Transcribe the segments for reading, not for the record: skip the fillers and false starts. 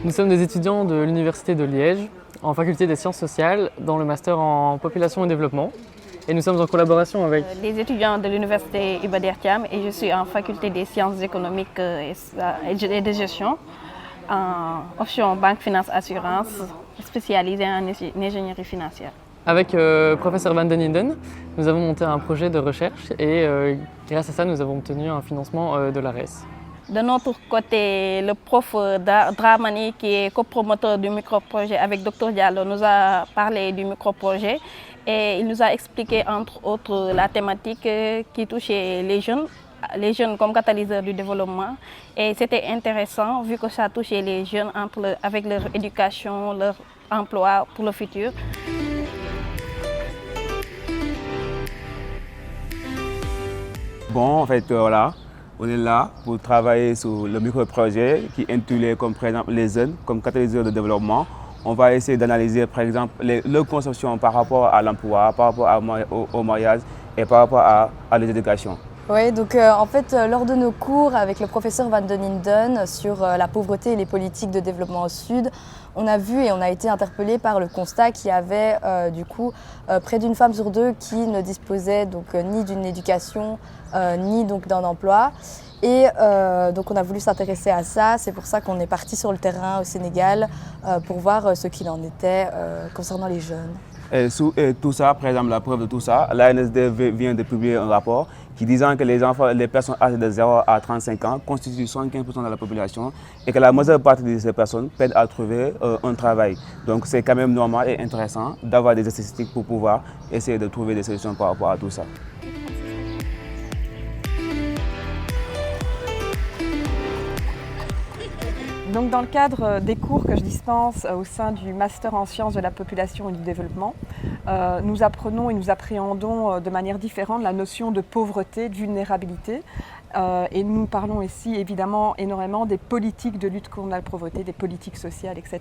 Nous sommes des étudiants de l'Université de Liège, en faculté des sciences sociales, dans le master en population et développement. Et nous sommes en collaboration avec les étudiants de l'Université Iba Der Thiam et je suis en faculté des sciences économiques et de gestion, en option banque, finance, assurance, spécialisée en ingénierie financière. Avec professeur Van den Linden, nous avons monté un projet de recherche et grâce à ça, nous avons obtenu un financement de l'ARES. De notre côté, le prof Dramani, qui est copromoteur du microprojet avec Dr Diallo, nous a parlé du microprojet et il nous a expliqué entre autres la thématique qui touchait les jeunes comme catalyseurs du développement. Et c'était intéressant vu que ça touchait les jeunes avec leur éducation, leur emploi pour le futur. Bon, en fait, voilà, on est là pour travailler sur le micro-projet qui est intitulé comme par exemple les jeunes comme catalyseurs de développement. On va essayer d'analyser par exemple leur conception par rapport à l'emploi, par rapport au mariage et par rapport à l'éducation. Oui, donc en fait, lors de nos cours avec le professeur Van den Linden sur la pauvreté et les politiques de développement au Sud, on a vu et on a été interpellés par le constat qu'il y avait près d'une femme sur deux qui ne disposait donc ni d'une éducation ni donc d'un emploi. Et donc on a voulu s'intéresser à ça, c'est pour ça qu'on est parti sur le terrain au Sénégal pour voir ce qu'il en était concernant les jeunes. Et tout ça, par exemple, la preuve de tout ça, l'ANSD vient de publier un rapport qui disant que les personnes âgées de 0 à 35 ans constituent 75% de la population et que la majeure partie de ces personnes peinent à trouver un travail. Donc c'est quand même normal et intéressant d'avoir des statistiques pour pouvoir essayer de trouver des solutions par rapport à tout ça. Donc dans le cadre des cours que je dispense au sein du Master en sciences de la population et du développement, nous apprenons et nous appréhendons de manière différente la notion de pauvreté, de vulnérabilité. Et nous parlons ici évidemment énormément des politiques de lutte contre la pauvreté, des politiques sociales, etc.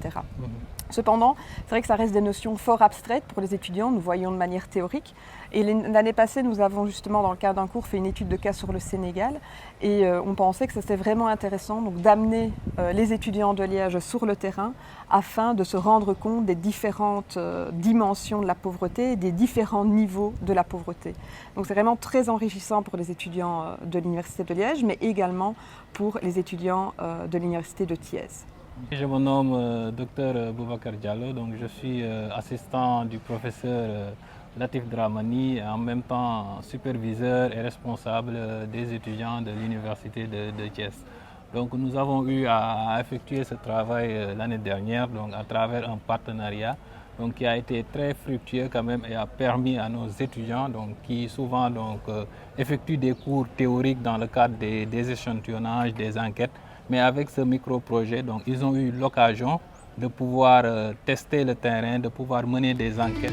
Cependant, c'est vrai que ça reste des notions fort abstraites pour les étudiants, nous voyons de manière théorique. Et l'année passée, nous avons justement, dans le cadre d'un cours, fait une étude de cas sur le Sénégal. Et on pensait que c'était vraiment intéressant d'amener les étudiants de Liège sur le terrain afin de se rendre compte des différentes dimensions de la pauvreté et des différents niveaux de la pauvreté. Donc c'est vraiment très enrichissant pour les étudiants de l'Université de Liège, mais également pour les étudiants de l'Université de Thiès. Je me nomme Dr Boubacar Diallo, donc je suis assistant du professeur Latif Dramani, en même temps superviseur et responsable des étudiants de l'Université de Thiès. Donc nous avons eu à effectuer ce travail l'année dernière donc à travers un partenariat donc, qui a été très fructueux quand même et a permis à nos étudiants donc, qui souvent effectuent des cours théoriques dans le cadre des échantillonnages, des enquêtes, mais avec ce micro-projet, donc, ils ont eu l'occasion de pouvoir tester le terrain, de pouvoir mener des enquêtes.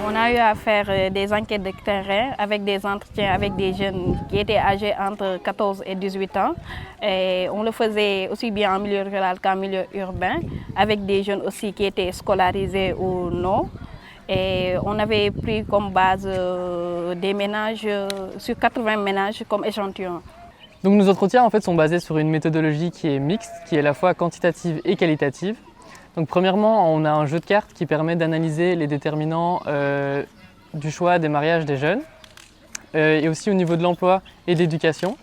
On a eu à faire des enquêtes de terrain avec des entretiens avec des jeunes qui étaient âgés entre 14 et 18 ans. Et on le faisait aussi bien en milieu rural qu'en milieu urbain, avec des jeunes aussi qui étaient scolarisés ou non. Et on avait pris comme base des ménages, sur 80 ménages comme échantillon. Donc nos entretiens en fait sont basés sur une méthodologie qui est mixte, qui est à la fois quantitative et qualitative. Donc premièrement, on a un jeu de cartes qui permet d'analyser les déterminants du choix des mariages des jeunes et aussi au niveau de l'emploi et de l'éducation.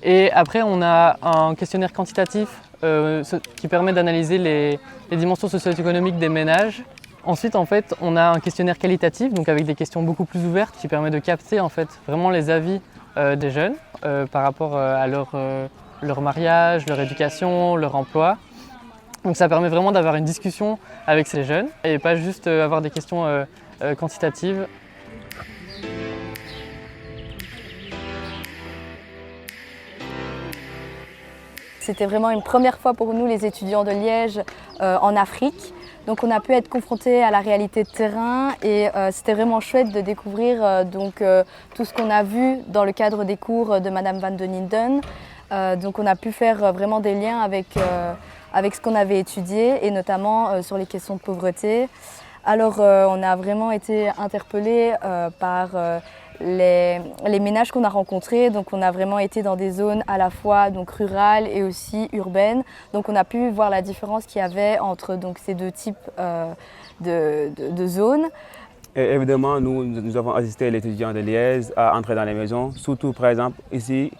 Et après, on a un questionnaire quantitatif qui permet d'analyser les dimensions socio-économiques des ménages. Ensuite, en fait, on a un questionnaire qualitatif, donc avec des questions beaucoup plus ouvertes qui permet de capter en fait, vraiment les avis des jeunes par rapport à leur mariage, leur éducation, leur emploi. Donc ça permet vraiment d'avoir une discussion avec ces jeunes et pas juste avoir des questions quantitatives. C'était vraiment une première fois pour nous, les étudiants de Liège, en Afrique. Donc on a pu être confrontés à la réalité de terrain et c'était vraiment chouette de découvrir tout ce qu'on a vu dans le cadre des cours de Madame Van den Linden. Donc on a pu faire vraiment des liens avec ce qu'on avait étudié et notamment sur les questions de pauvreté. Alors on a vraiment été interpellés par les ménages qu'on a rencontrés. Donc on a vraiment été dans des zones à la fois donc, rurales et aussi urbaines. Donc on a pu voir la différence qu'il y avait entre donc, ces deux types de zones. Et évidemment, nous avons assisté les étudiants de Liège à entrer dans les maisons. Surtout, par exemple, ici,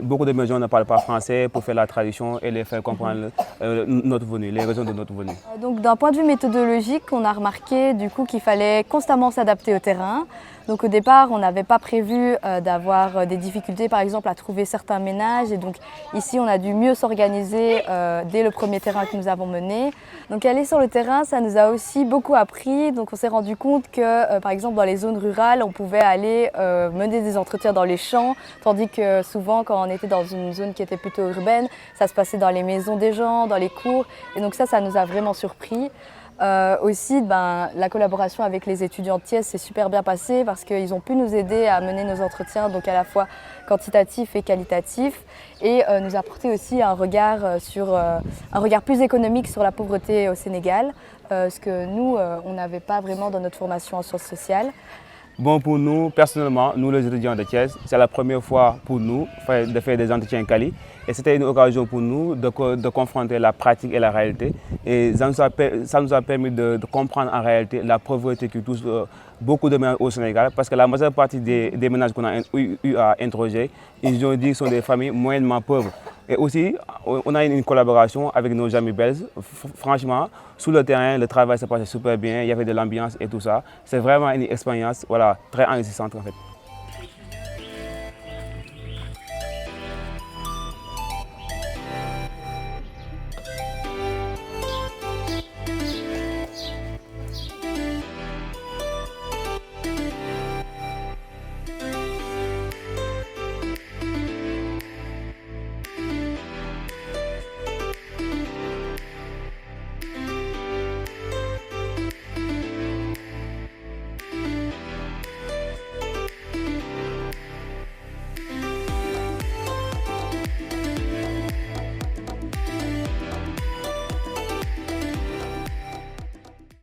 beaucoup de maisons ne parlent pas français pour faire la traduction et les faire comprendre notre venue, les raisons de notre venue. Donc d'un point de vue méthodologique, on a remarqué du coup qu'il fallait constamment s'adapter au terrain. Donc au départ, on n'avait pas prévu d'avoir des difficultés par exemple à trouver certains ménages et donc ici on a dû mieux s'organiser dès le premier terrain que nous avons mené. Donc aller sur le terrain, ça nous a aussi beaucoup appris. Donc on s'est rendu compte que par exemple dans les zones rurales, on pouvait aller mener des entretiens dans les champs, tandis que souvent quand on était dans une zone qui était plutôt urbaine, ça se passait dans les maisons des gens, dans les cours et donc ça nous a vraiment surpris. Aussi, la collaboration avec les étudiants de Thiès s'est super bien passée parce qu'ils ont pu nous aider à mener nos entretiens, donc à la fois quantitatifs et qualitatifs, et nous apporter aussi un regard plus économique sur la pauvreté au Sénégal, ce que nous, on n'avait pas vraiment dans notre formation en sciences sociales. Bon, pour nous, personnellement, nous les étudiants de Thiès, c'est la première fois pour nous de faire des entretiens quali. Et c'était une occasion pour nous de confronter la pratique et la réalité. Et ça nous a permis de comprendre en réalité la pauvreté qui touche beaucoup de ménages au Sénégal. Parce que la majeure partie des ménages qu'on a eu à interroger, ils ont dit que ce sont des familles moyennement pauvres. Et aussi, on a une collaboration avec nos amis belges. Franchement, sur le terrain, le travail se passait super bien, il y avait de l'ambiance et tout ça. C'est vraiment une expérience très enrichissante en fait.